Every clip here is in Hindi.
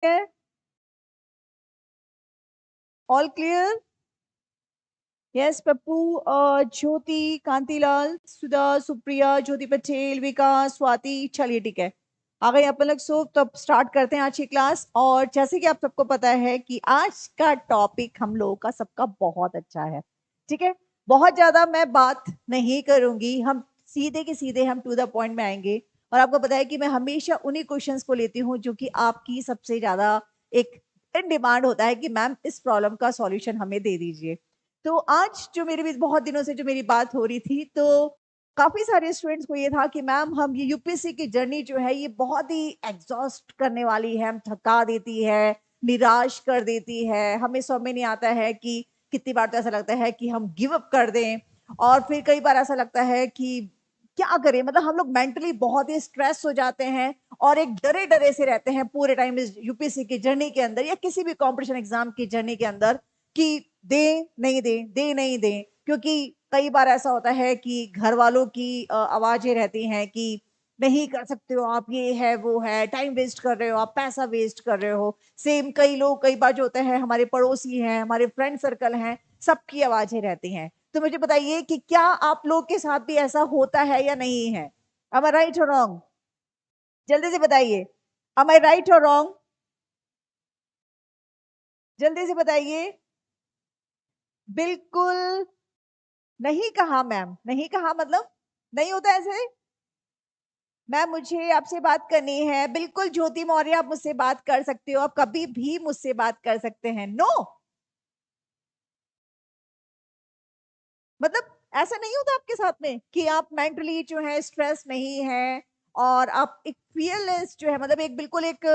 है? All clear? यस पप्पू, ज्योति, कांतिलाल, सुधा, सुप्रिया, ज्योति पटेल, विकास, स्वाति, चलिए ठीक है, आ गए अपन लोग। सो तब स्टार्ट करते हैं आज की क्लास। और जैसे कि आप सबको पता है कि आज का टॉपिक हम लोगों का सबका बहुत अच्छा है, ठीक है। बहुत ज्यादा मैं बात नहीं करूंगी, हम सीधे के सीधे हम टू द पॉइंट में आएंगे। और आपको पता है कि मैं हमेशा उन्हीं क्वेश्चंस को लेती हूँ जो कि आपकी सबसे ज्यादा एक इन डिमांड होता है कि मैम इस प्रॉब्लम का सॉल्यूशन हमें दे दीजिए। तो आज जो मेरे बीच बहुत दिनों से जो मेरी बात हो रही थी, तो काफी सारे स्टूडेंट्स को ये था कि मैम हम ये यूपीएससी की जर्नी जो है ये बहुत ही एग्जॉस्ट करने वाली है, हम थका देती है, निराश कर देती है, हमें समझ में नहीं आता है कि कितनी बार तो ऐसा लगता है कि हम गिव अप कर दें। और फिर कई बार ऐसा लगता है कि क्या करें, मतलब हम लोग मेंटली बहुत ही स्ट्रेस हो जाते हैं और एक डरे डरे से रहते हैं पूरे टाइम इस यूपीएससी की जर्नी के अंदर या किसी भी कंपटीशन एग्जाम की जर्नी के अंदर कि दे नहीं दे, दे नहीं दे। क्योंकि कई बार ऐसा होता है कि घर वालों की आवाजें रहती हैं कि नहीं कर सकते हो आप, ये है वो है, टाइम वेस्ट कर रहे हो आप, पैसा वेस्ट कर रहे हो। सेम कई लोग, कई बार जो होता है हमारे पड़ोसी हैं, हमारे फ्रेंड सर्कल हैं, सबकी आवाजें रहती हैं। तो मुझे बताइए कि क्या आप लोग के साथ भी ऐसा होता है या नहीं है? am I right or wrong? जल्दी से बताइए, am I right or wrong? जल्दी से बताइए। बिल्कुल नहीं कहा मैम, नहीं कहा मतलब नहीं होता ऐसे। मैम मुझे आपसे बात करनी है, बिल्कुल ज्योति मौर्य आप मुझसे बात कर सकते हो, आप कभी भी मुझसे बात कर सकते हैं। नो मतलब ऐसा नहीं होता आपके साथ में कि आप मेंटली जो है स्ट्रेस नहीं है और आप एक फियरलेस जो है, मतलब एक बिल्कुल एक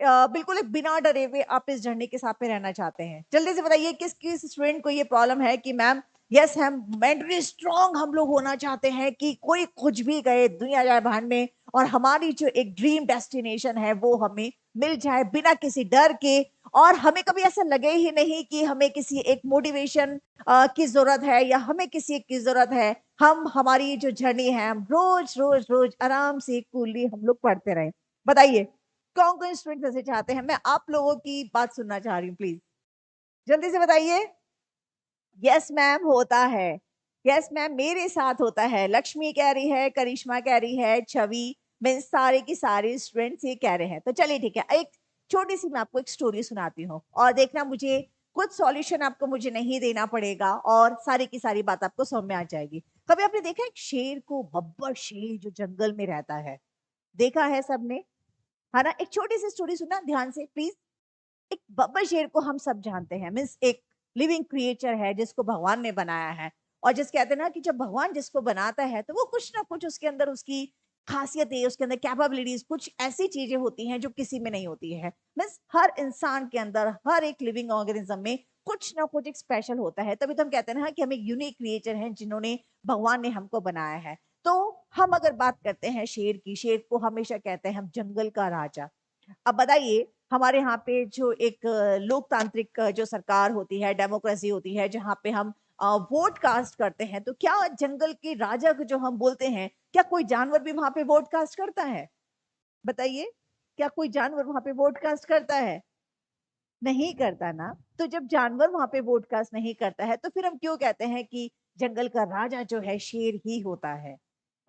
बिल्कुल एक बिना डरे हुए आप इस जर्नी के साथ में रहना चाहते हैं। जल्दी से बताइए किस किस स्टूडेंट को ये प्रॉब्लम है कि मैम यस हम मेंटली स्ट्रांग हम लोग होना चाहते हैं कि कोई कुछ भी कहे दुनिया जाए भान में और हमारी जो एक ड्रीम डेस्टिनेशन है वो हमें मिल जाए बिना किसी डर के। और हमें कभी ऐसा लगे ही नहीं कि हमें किसी एक मोटिवेशन की जरूरत है या हमें किसी की जरूरत है। हम हमारी जो जर्नी है हम रोज रोज रोज आराम से कूलली हम लोग पढ़ते रहे। बताइए कौन कौन स्टूडेंट ऐसे चाहते हैं? मैं आप लोगों की बात सुनना चाह रही हूँ, प्लीज जल्दी से बताइए। यस मैम होता है, यस मैम मेरे साथ होता है, लक्ष्मी कह रही है, करिश्मा कह रही है, छवि, मैं सारे की सारे स्टूडेंट्स ये कह रहे हैं। तो चलिए ठीक है, एक छोटी सी मैं आपको एक स्टोरी सुनाती हूँ और देखना मुझे कुछ सॉल्यूशन आपको मुझे नहीं देना पड़ेगा और सारी की सारी बात आपको समझ में आ जाएगी। कभी आपने देखा एक शेर को, बब्बर शेर जो जंगल में रहता है, देखा है सबने, है ना? एक छोटी सी स्टोरी सुनना ध्यान से प्लीज। एक बब्बर शेर को हम सब जानते हैं, मीन्स एक लिविंग क्रिएचर है जिसको भगवान ने बनाया है। और जिस कहते हैं ना कि जब भगवान जिसको बनाता है तो वो कुछ ना कुछ उसके अंदर उसकी खासियत है, उसके अंदर कैपेबिलिटीज कुछ ऐसी चीजें होती हैं जो किसी में नहीं होती है। मीन्स हर इंसान के अंदर, हर एक लिविंग ऑर्गेनिज्म में कुछ ना कुछ एक स्पेशल होता है। तभी तो हम कहते हैं ना कि हम एक यूनिक क्रिएचर हैं जिन्होंने, भगवान ने हमको बनाया है। तो हम अगर बात करते हैं शेर की, शेर को हमेशा कहते हैं हम जंगल का राजा। अब बताइए हमारे यहाँ पे जो एक लोकतांत्रिक जो सरकार होती है, डेमोक्रेसी होती है, जहाँ पे हम वोट कास्ट करते हैं, तो क्या जंगल के राजा को जो हम बोलते हैं, क्या कोई जानवर भी वहां पे वोट कास्ट करता है? बताइए, क्या कोई जानवर वहां पे वोट कास्ट करता है? नहीं करता ना। तो जब जानवर वहां पे वोट कास्ट नहीं करता है तो फिर हम क्यों कहते हैं कि जंगल का राजा जो है शेर ही होता है?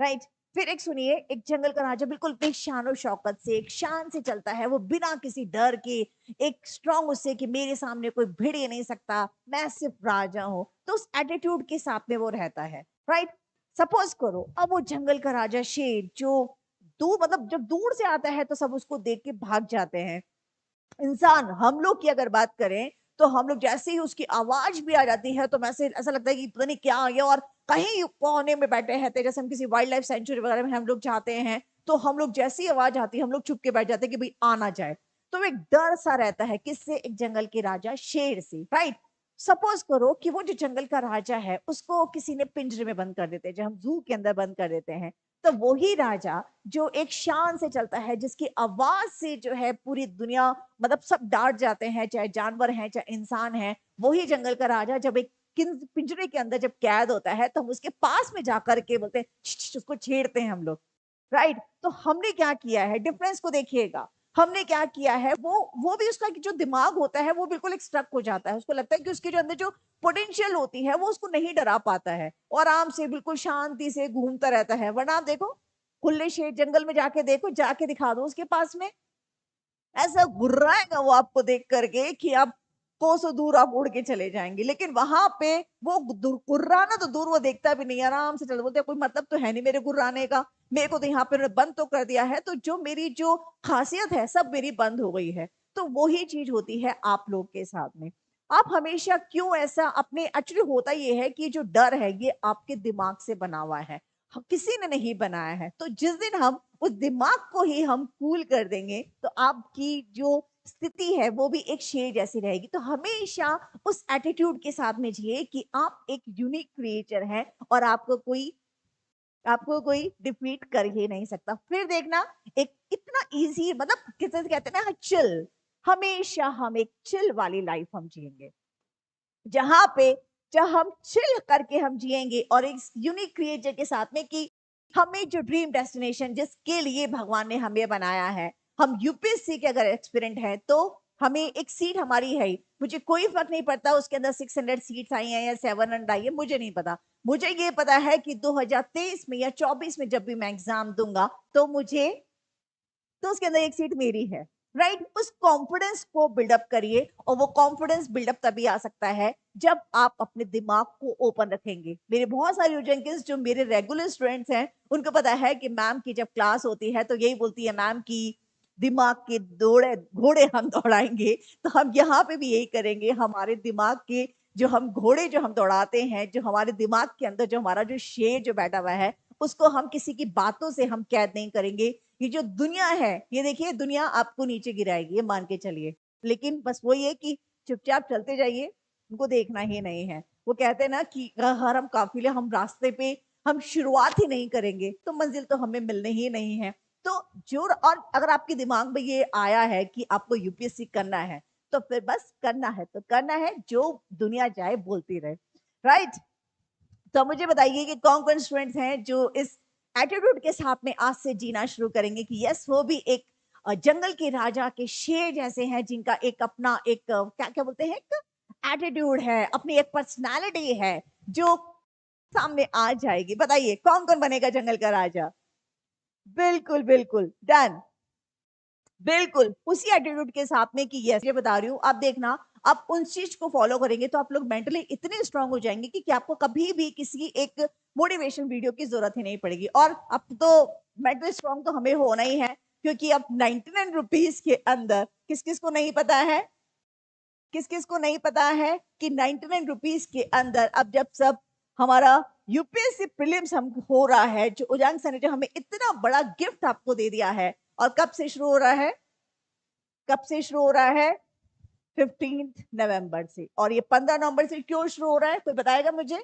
राइट। फिर एक सुनिए, एक जंगल का राजा बिल्कुल बेशान और शौकत से, एक शान से चलता है, वो बिना किसी डर के, एक स्ट्रांग उससे कि मेरे सामने कोई भिड़ ही नहीं सकता, मैं सिर्फ राजा हूं। तो उस एटीट्यूड के साथ में वो रहता है। राइट। सपोज करो अब वो जंगल का राजा शेर जो दूर, मतलब जब दूर से आता है तो सब उसको देख के भाग जाते हैं। इंसान हम लोग की अगर बात करें तो हम लोग जैसे ही उसकी आवाज भी आ जाती है तो वैसे ऐसा लगता है कि पता नहीं क्या आ गया, और कहीं कोने में बैठे हैं, जैसे हम किसी वाइल्ड लाइफ सेंचुरी वगैरह में हम लोग जाते हैं तो हम लोग जैसी ही आवाज आती है हम लोग छुप के बैठ जाते हैं कि भाई आ ना जाए। तो एक डर सा रहता है किससे? एक जंगल के राजा शेर से। राइट। सपोज करो कि वो जो जंगल का राजा है उसको किसी ने पिंजरे में बंद कर देते हैं, जब हम जू के अंदर बंद कर देते हैं, तो वही राजा जो एक शान से चलता है, जिसकी आवाज से जो है पूरी दुनिया, मतलब सब डांट जाते हैं, चाहे जानवर हैं चाहे इंसान हैं, वही जंगल का राजा जब एक पिंजरे के अंदर जब कैद होता है तो हम उसके पास में जाकर के बोलते हैं उसको छेड़ते हैं हम लोग। राइट। तो हमने क्या किया है, डिफरेंस को देखिएगा। हमने क्या किया है, वो भी उसका जो दिमाग होता है वो बिल्कुल एक स्ट्रक हो जाता है, उसको लगता है कि उसके जो अंदर जो पोटेंशियल होती है वो उसको नहीं डरा पाता है, और आराम से बिल्कुल शांति से घूमता रहता है। वरना आप देखो, खुले शेर जंगल में जाके देखो, जाके दिखा दो उसके पास में, ऐसा गुर्राएगा वो आपको देख करके कि आप कोसों दूर आप उड़ के चले जाएंगे। लेकिन वहां पे वो गुर्राना तो दूर, वो देखता भी नहीं, आराम से चल, बोलते कोई मतलब तो है नहीं मेरे गुर्राने का, मेरे को तो यहाँ पे उन्होंने बंद तो कर दिया है, तो जो मेरी जो खासियत है सब मेरी बंद हो गई है। तो वही चीज होती है आप लोग के साथ में। आप हमेशा क्यों ऐसा अपने, एक्चुअली होता ये है कि जो डर है ये आपके दिमाग से बना हुआ है, किसी ने नहीं बनाया है। तो जिस दिन हम उस दिमाग को ही हम कूल कर देंगे तो आपकी जो स्थिति है वो भी एक शेर जैसी रहेगी। तो हमेशा उस एटीट्यूड के साथ में जिए कि आप एक यूनिक क्रिएचर हैं और आपको कोई डिफीट कर ही नहीं सकता। फिर देखना, एक इतना इजी, मतलब किसे कहते हैं ना, चिल, हमेशा हम एक चिल वाली लाइफ हम जिएंगे, जहां पे जब हम चिल करके हम जिएंगे और एक यूनिक क्रिएचर के साथ में कि हमें जो ड्रीम डेस्टिनेशन जिसके लिए भगवान ने हमें बनाया है, हम यूपीएससी के अगर एक्सपीरियंट है तो हमें एक सीट हमारी है ही। मुझे कोई फर्क नहीं पड़ता उसके अंदर 600 सीट्स आई हैं या 700 आई है, मुझे नहीं पता। मुझे ये पता है कि 2023 में या 24 में जब भी मैं एग्जाम दूंगा तो उसके अंदर एक सीट मेरी है। राइट, उस कॉन्फिडेंस को बिल्डअप करिए, और वो कॉन्फिडेंस बिल्डअप तभी आ सकता है जब आप अपने दिमाग को ओपन रखेंगे। मेरे बहुत सारे यूजंकिस जो मेरे रेगुलर स्टूडेंट्स हैं, उनको पता है कि मैम की जब क्लास होती है तो यही बोलती है मैम की दिमाग के दौड़े घोड़े हम दौड़ाएंगे। तो हम यहाँ पे भी यही करेंगे, हमारे दिमाग के जो हम घोड़े जो हम दौड़ाते हैं, जो हमारे दिमाग के अंदर जो हमारा जो शेर जो बैठा हुआ है, उसको हम किसी की बातों से हम कैद नहीं करेंगे। ये जो दुनिया है, ये देखिए दुनिया आपको नीचे गिराएगी, ये मान के चलिए। लेकिन बस वही है कि चुपचाप चलते जाइए, उनको देखना ही नहीं है। वो कहते हैं ना कि हर हम काफिले, हम रास्ते पे हम शुरुआत ही नहीं करेंगे तो मंजिल तो हमें मिलने ही नहीं है। तो जो, और अगर आपके दिमाग में ये आया है कि आपको यूपीएससी करना है, तो फिर बस करना है तो करना है, जो दुनिया चाहे बोलती रहे। राइट। तो मुझे बताइए कि कौन कौन स्टूडेंट्स हैं जो इस एटीट्यूड के साथ में आज से जीना शुरू करेंगे कि यस, वो भी एक जंगल के राजा के शेर जैसे हैं, जिनका एक अपना एक क्या क्या बोलते हैं, एक एटीट्यूड है, अपनी एक पर्सनालिटी है जो सामने आ जाएगी। बताइए कौन कौन बनेगा जंगल का राजा? बिल्कुल बिल्कुल डन, बिल्कुल उसी एटीट्यूड के साथ में कि यस, ये बता रही हूँ, आप देखना, आप उन चीज को फॉलो करेंगे तो आप लोग मेंटली इतने स्ट्रांग हो जाएंगे कि आपको कभी भी किसी एक मोटिवेशन वीडियो की जरूरत ही नहीं पड़ेगी। और अब तो मेंटली स्ट्रांग तो हमें होना ही है, क्योंकि अब 99 रुपीज के अंदर किस किस को नहीं पता है, किस किस को नहीं पता है कि 99 रुपीज के अंदर अब जब सब हमारा यूपीएससी प्रीलिम्स हम हो रहा है, जो उजांग सर ने जो हमें इतना बड़ा गिफ्ट आपको दे दिया है, और कब से शुरू हो रहा है, कब से शुरू हो रहा है? 15 नवंबर से। और ये 15 नवंबर से क्यों शुरू हो रहा है, कोई बताएगा मुझे?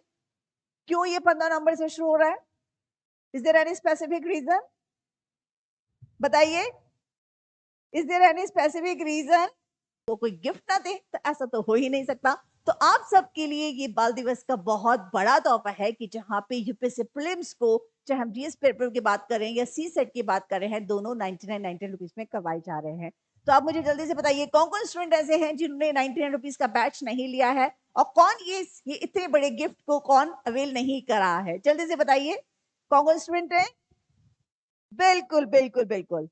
क्यों ये 15 नवंबर से शुरू हो रहा है? Is there any specific reason? बताइए, is there any specific reason? तो कोई गिफ्ट ना दे तो ऐसा तो हो ही नहीं सकता। तो आप सबके लिए ये बाल दिवस का बहुत बड़ा तोहफा है कि जहां पे यूपीएससी प्रीलिम्स को, चाहे हम जीएस पेपर की बात करें या सी सेट की बात कर रहे हैं, दोनों 99 रुपीज में करवाए जा रहे हैं। तो आप मुझे जल्दी से बताइए कौन कौन स्टूडेंट ऐसे हैं जिन्होंने 99 रुपीज का बैच नहीं लिया है, और कौन ये इतने बड़े गिफ्ट को कौन अवेल नहीं करा है, जल्दी से बताइए कौन कौन स्टूडेंट है? बिल्कुल बिल्कुल बिल्कुल।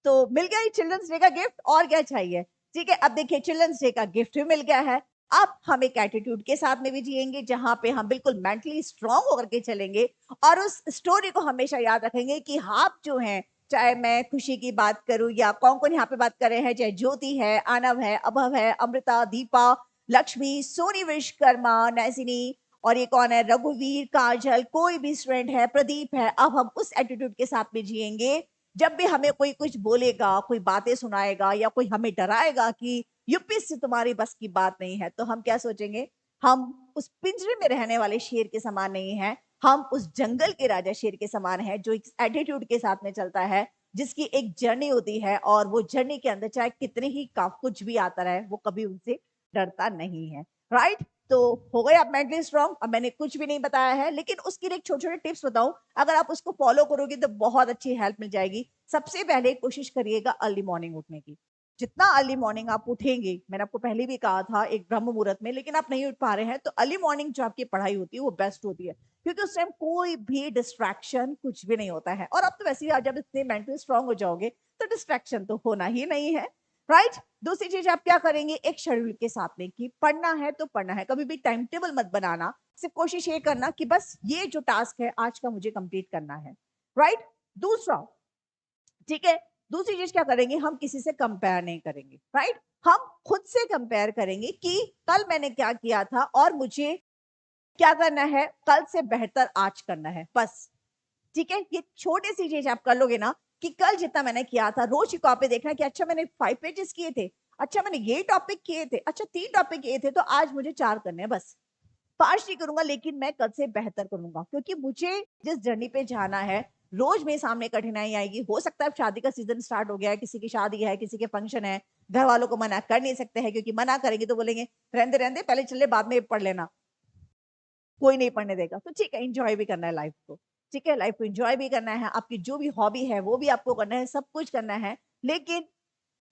तो मिल गया चिल्ड्रंस डे का गिफ्ट, और क्या चाहिए? ठीक है, अब देखिए चिल्ड्रंस डे का गिफ्ट भी मिल गया है। अब हम एक एटीट्यूड के साथ में भी जिएंगे, जहां पे हम बिल्कुल मेंटली स्ट्रांग होकर के चलेंगे, और उस स्टोरी को हमेशा याद रखेंगे कि आप जो हैं, चाहे मैं खुशी की बात करूं या कौन कौन यहाँ पे बात कर रहे हैं, चाहे ज्योति है, आनव है, अभव है, अमृता, दीपा, लक्ष्मी, सोनी, विश्वकर्मा, नैसिनी, और ये कौन है, रघुवीर, काजल, कोई भी स्टूडेंट है, प्रदीप है। अब हम उस एटीट्यूड के साथ में जिएंगे, जब भी हमें कोई कुछ बोलेगा, कोई बातें सुनाएगा या कोई हमें डराएगा कि यूपीएससी तुम्हारी बस की बात नहीं है, तो हम क्या सोचेंगे? हम उस पिंजरे में रहने वाले शेर के समान नहीं है, हम उस जंगल के राजा शेर के समान है, जो एक एटीट्यूड के साथ में चलता है, जिसकी एक जर्नी होती है, और वो जर्नी के अंदर चाहे कितने ही का कुछ भी आता रहे, वो कभी उनसे डरता नहीं है। राइट। तो हो गए आप मेंटली स्ट्रांग। अब मैंने कुछ भी नहीं बताया है, लेकिन उसके लिए छोटे छोटे टिप्स बताऊं, अगर आप उसको फॉलो करोगे तो बहुत अच्छी हेल्प मिल जाएगी। सबसे पहले कोशिश करिएगा अर्ली मॉर्निंग उठने की। जितना अर्ली मॉर्निंग आप उठेंगे, मैंने आपको पहले भी कहा था एक ब्रह्म मुहूर्त में, लेकिन आप नहीं उठ पा रहे हैं, तो अर्ली मॉर्निंग जो आपकी पढ़ाई होती है वो बेस्ट होती है, क्योंकि उस टाइम कोई भी डिस्ट्रैक्शन कुछ भी नहीं होता है। और अब तो वैसे ही जब इतने मेंटली स्ट्रांग हो जाओगे तो डिस्ट्रैक्शन तो होना ही नहीं है, राइट। दूसरी चीज आप क्या करेंगे, एक शेड्यूल के साथ में कि पढ़ना है तो पढ़ना है, कभी भी टाइम टेबल मत बनाना। सिर्फ कोशिश ये करना कि बस ये जो टास्क है आज का मुझे कंप्लीट करना है, राइट। दूसरा, ठीक है, दूसरी चीज क्या करेंगे, हम किसी से कंपेयर नहीं करेंगे, राइट। हम खुद से कंपेयर करेंगे कि कल मैंने क्या किया था और मुझे क्या करना है, कल से बेहतर आज करना है, बस। ठीक है, ये छोटी सी चीज आप कर लोगे ना, कि कल जितना मैंने किया था, रोज की कॉपी देखना कि अच्छा मैंने 5 पेजेस किए थे, अच्छा मैंने ये टॉपिक किए थे, अच्छा 3 टॉपिक किए थे, तो आज मुझे 4 करने हैं बस। 5 नहीं करूंगा, लेकिन मैं कल से बेहतर करूंगा, क्योंकि मुझे जिस जर्नी पे जाना है, रोज मेरे सामने कठिनाई आएगी। हो सकता है शादी का सीजन स्टार्ट हो गया है, किसी की शादी है, किसी के फंक्शन है, घर वालों को मना कर नहीं सकते हैं, क्योंकि मना करेंगे तो बोलेंगे रहने रहने पहले चले, बाद में पढ़ लेना, कोई नहीं पढ़ने देगा। तो ठीक है, एंजॉय भी करना है लाइफ को, ठीक है, लाइफ को एंजॉय भी करना है, आपकी जो भी हॉबी है वो भी आपको करना है, सब कुछ करना है। लेकिन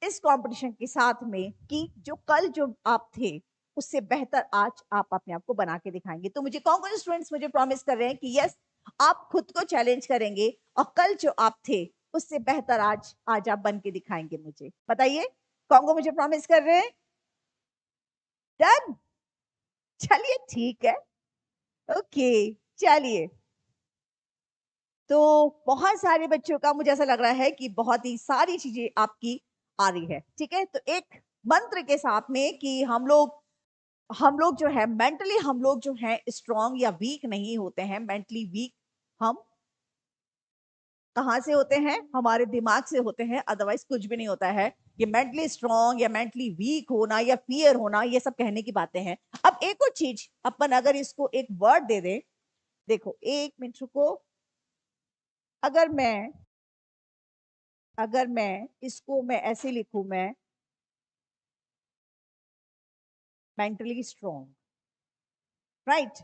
इस कंपटीशन के साथ में कि जो कल जो आप थे उससे बेहतर आज आप अपने आप को बना के दिखाएंगे। तो मुझे कौन कौन स्टूडेंट्स मुझे प्रॉमिस कर रहे हैं कि यस, आप खुद को चैलेंज करेंगे और कल जो आप थे उससे बेहतर आज आज आप बन के दिखाएंगे? मुझे बताइए कौन कौन मुझे प्रॉमिस कर रहे हैं। डन, चलिए ठीक है, ओके, चलिए। तो बहुत सारे बच्चों का मुझे ऐसा लग रहा है कि बहुत ही सारी चीजें आपकी आ रही है, ठीक है। तो एक मंत्र के साथ में कि हम लोग जो है मेंटली, हम लोग जो है स्ट्रांग या वीक नहीं होते हैं। मेंटली वीक हम कहां से होते हैं, हमारे दिमाग से होते हैं, अदरवाइज कुछ भी नहीं होता है। ये मेंटली स्ट्रांग या मेंटली वीक होना या फियर होना, ये सब कहने की बातें हैं। अब एक और चीज अपन अगर इसको एक वर्ड दे दे, देखो एक मिनट रुको, अगर मैं इसको मैं ऐसे लिखूं, मैं मेंटली स्ट्रांग, राइट।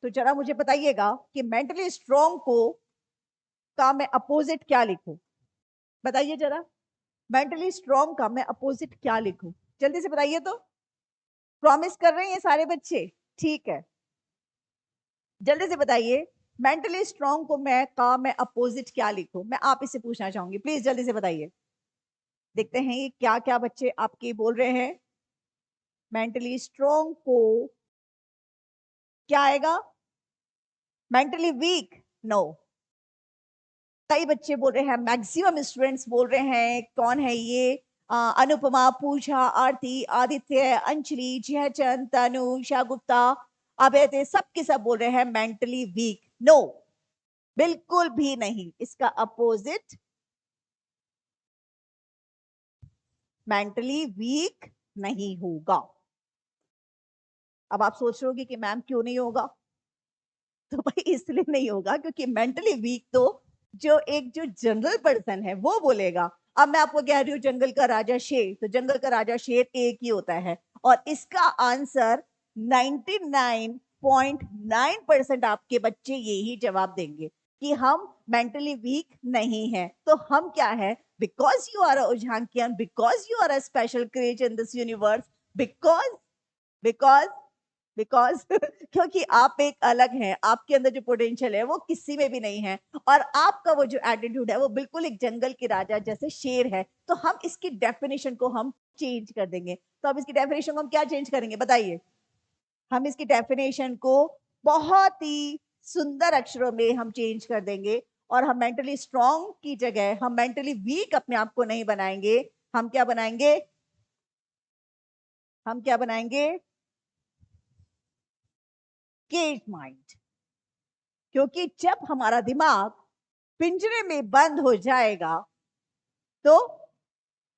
तो जरा मुझे बताइएगा कि मेंटली स्ट्रांग को का मैं अपोजिट क्या लिखूं, बताइए जरा। मेंटली स्ट्रांग का मैं अपोजिट क्या लिखूं, जल्दी से बताइए। तो प्रॉमिस कर रहे हैं ये सारे बच्चे, ठीक है, जल्दी से बताइए। मेंटली स्ट्रांग को मैं अपोजिट क्या लिखूं, मैं आप इससे पूछना चाहूंगी, प्लीज जल्दी से बताइए। देखते हैं ये क्या क्या बच्चे आपके बोल रहे हैं। मेंटली स्ट्रांग को क्या आएगा, मेंटली वीक, नो। कई बच्चे बोल रहे हैं, मैक्सिमम स्टूडेंट्स बोल रहे हैं, कौन है ये, अनुपमा, पूजा, आरती, आदित्य, अंजलि, जयचंद, तनु, शाह गुप्ता, अभय, सब के सब बोल रहे हैं मेंटली वीक। नो, बिल्कुल भी नहीं, इसका अपोजिट मेंटली वीक नहीं होगा। अब आप सोच रहे होगी कि मैम क्यों नहीं होगा, तो भाई इसलिए नहीं होगा क्योंकि मेंटली वीक तो जो जनरल पर्सन है वो बोलेगा। अब मैं आपको कह रही हूँ जंगल का राजा शेर, तो जंगल का राजा शेर एक ही होता है, और इसका आंसर 99.9% आपके बच्चे यही जवाब देंगे कि हम मेंटली वीक नहीं है। तो हम क्या है, because you are a because you are a special creature in this universe, because because because क्योंकि आप एक अलग हैं, आपके अंदर जो पोटेंशियल है वो किसी में भी नहीं है, और आपका वो जो एटीट्यूड है वो बिल्कुल एक जंगल के राजा जैसे शेर है। तो हम इसकी डेफिनेशन को हम चेंज कर देंगे। तो अब इसकी डेफिनेशन को हम क्या चेंज करेंगे बताइए। हम इसकी डेफिनेशन को बहुत ही सुंदर अक्षरों में हम चेंज कर देंगे, और हम मेंटली स्ट्रांग की जगह हम मेंटली वीक अपने आप को नहीं बनाएंगे। हम क्या बनाएंगे, हम क्या बनाएंगे, केज माइंड। क्योंकि जब हमारा दिमाग पिंजरे में बंद हो जाएगा तो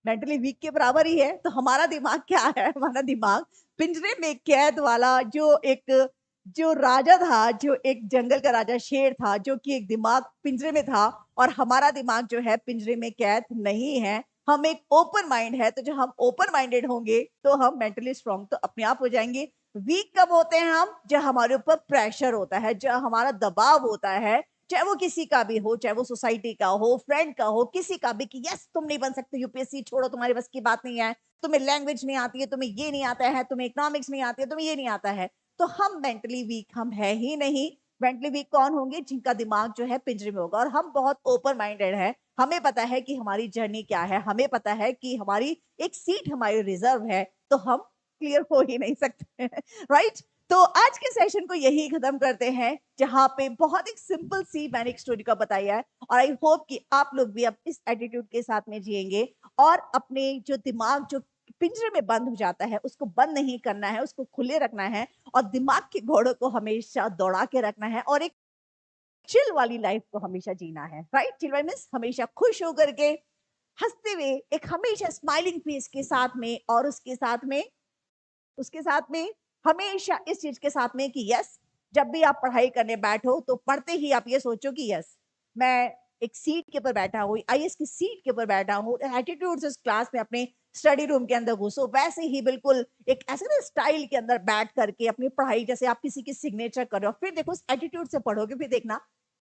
मेंटली वीक के बराबर ही है। तो हमारा दिमाग क्या है, हमारा दिमाग पिंजरे में कैद वाला जो राजा था, जो एक जंगल का राजा शेर था, जो कि एक दिमाग पिंजरे में था, और हमारा दिमाग जो है पिंजरे में कैद नहीं है। हम एक ओपन माइंड है, तो जब हम ओपन माइंडेड होंगे तो हम मेंटली स्ट्रांग तो अपने आप हो जाएंगे। वीक कब होते हैं हम? जब हमारे ऊपर प्रेशर होता है, जब हमारा दबाव होता है, चाहे वो किसी का भी हो, चाहे वो सोसाइटी का हो, फ्रेंड का हो, किसी का भी, कि यस तुम नहीं बन सकते यूपीएससी, छोड़ो तुम्हारी बस की बात नहीं है, तुम्हें लैंग्वेज नहीं आती है, तुम्हें ये नहीं आता है, तुम्हें इकोनॉमिक्स नहीं आती है, तुम्हें ये नहीं आता है, तो हम मेंटली वीक हम है ही नहीं। मेंटली वीक कौन होंगे? जिनका दिमाग जो है पिंजरे में होगा, और हम बहुत ओपन माइंडेड है। हमें पता है कि हमारी जर्नी क्या है, हमें पता है कि हमारी एक सीट हमारी रिजर्व है, तो हम क्लियर हो ही नहीं सकते। राइट? तो आज के सेशन को यही खत्म करते हैं, जहां पे बहुत एक सिंपल सी मैंने एक स्टोरी का बताया है, और आई होप कि आप लोग भी अब इस एटीट्यूड के साथ में जिएंगे, और अपने जो दिमाग जो पिंजरे में बंद हो जाता है उसको बंद नहीं करना है, उसको खुले रखना है, और दिमाग के घोड़ों को हमेशा दौड़ा के रखना है, और एक चिल वाली लाइफ को हमेशा जीना है। राइट? चिल वाली मीन्स हमेशा खुश होकर के, हंसते हुए, एक हमेशा स्माइलिंग फेस के साथ में, और उसके साथ में हमेशा इस चीज के साथ में कि यस, जब भी आप पढ़ाई करने बैठो तो पढ़ते ही आप ये सोचो कि यस, मैं एक सीट के ऊपर बैठा हूँ, आईएएस की सीट के ऊपर बैठा हूँ, एटीट्यूड से उस क्लास में अपने स्टडी रूम के अंदर घुसो, वैसे ही बिल्कुल एक ऐसे ना स्टाइल के अंदर बैठ करके अपनी पढ़ाई, जैसे आप किसी की सिग्नेचर कर रहे हो, फिर देखो उस एटीट्यूड से पढ़ोगे, फिर देखना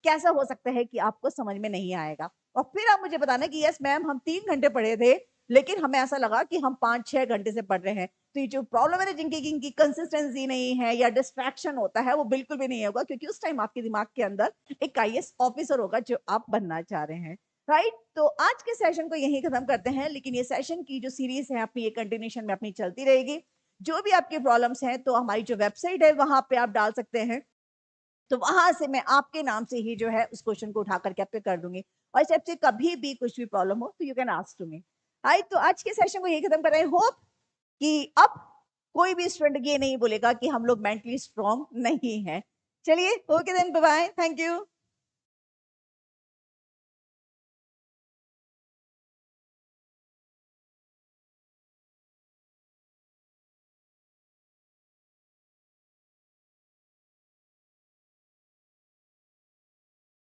कैसा हो सकता है कि आपको समझ में नहीं आएगा। और फिर आप मुझे बताना कि यस मैम, हम 3 घंटे पढ़े थे, लेकिन हमें ऐसा लगा कि हम 5-6 घंटे से पढ़ रहे हैं। तो ये जो प्रॉब्लम है ना, जिनकी कंसिस्टेंसी नहीं है या डिस्ट्रैक्शन होता है, वो बिल्कुल भी नहीं होगा, क्योंकि उस टाइम आपके दिमाग के अंदर एक आईएएस ऑफिसर होगा जो आप बनना चाह रहे हैं। राइट? तो आज के सेशन को यहीं खत्म करते हैं, लेकिन ये सेशन की जो सीरीज है अपनी, ये कंटिन्यूशन में अपनी चलती रहेगी। जो भी आपकी प्रॉब्लम्स हैं, तो हमारी जो वेबसाइट है वहां पे आप डाल सकते हैं, तो वहां से मैं आपके नाम से ही जो है उस क्वेश्चन को उठा करके आपके कर दूंगी। और सबसे कभी भी कुछ भी प्रॉब्लम हो तो you can ask to me. Right? तो आज के सेशन को यही खत्म कर रहे हैं। होप कि अब कोई भी स्टूडेंट ये नहीं बोलेगा कि हम लोग मेंटली स्ट्रांग नहीं है। चलिए, okay then, bye bye, thank you.